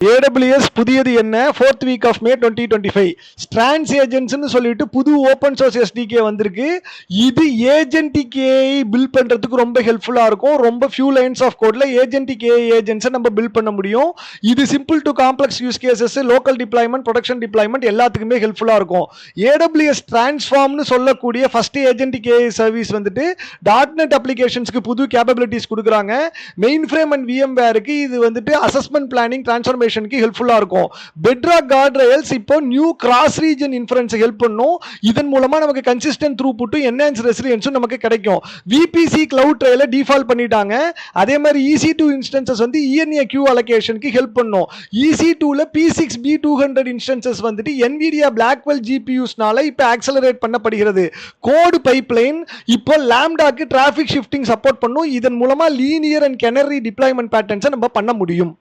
AWS புதியது என்ன 4th week of May 2025 strands ஏஜென்ட்ஸ்னு சொல்லிட்டு புது ஓப்பன் சோர்ஸ் SDK வந்திருக்கு. இது ஏஜென்டிக் AI பில்ட் பண்றதுக்கு ரொம்ப ஹெல்ப்ஃபுல்லா இருக்கும். ரொம்ப ஃபியூ லைன்ஸ் ஆஃப் கோட்ல ஏஜென்டிக் AI ஏஜென்ட்ஸை நம்ம பில்ட் பண்ண முடியும். இது simple to complex use cases, local deployment, production deployment எல்லாத்துக்குமே ஹெல்ப்ஃபுல்லா இருக்கும். AWS டிரான்ஸ்ஃபார்ம்னு சொல்லக்கூடிய ஃபர்ஸ்ட் ஏஜென்டிக் AI சர்வீஸ் வந்துட்டு .NET அப்ளிகேஷன்ஸ்க்கு புது கேப்பபிலிட்டிஸ் கொடுக்குறாங்க. மெயின் ஃப்ரேம் அண்ட் VMwareக்கு இது வந்துட்டு அசஸ்மெண்ட் பிளானிங் டிரான்ஸ்ஃபர்மேஷன் ஹெல்ப்ஃபுல்லா இருக்கும். பெட்ராக் கார்ட்ரெயில்ஸ் இப்போ new cross region inference help பண்ணும். இதன் மூலமா நமக்கு கன்சிஸ்டன்ட் த்ரூபுட், என்ஹான்ஸ் ரெசிலியன்ஸும் நமக்கு கிடைக்கும். VPC கிளவுட் ட்ரைல டிஃபால்ட் பண்ணிட்டாங்க. அதே மாதிரி EC2 இன்ஸ்டன்சஸ் வந்து ENA queue allocationக்கு ஹெல்ப் பண்ணும். EC2ல P6B200 இன்ஸ்டன்சஸ் வந்துட்டு NVIDIA Blackwell GPUஸ்னால இப்போ ஆக்சலரேட் பண்ணப்படுகிறது. கோட் பைப்லைன் இப்போ லாம்டாக்கு டிராஃபிக் ஷிஃப்டிங் சப்போர்ட் பண்ணும். இதன் மூலமா லீனியர் அண்ட் கேனரி டிப்ளாய்மெண்ட் பேட்டர்ன்ஸை நம்ம பண்ண முடியும்.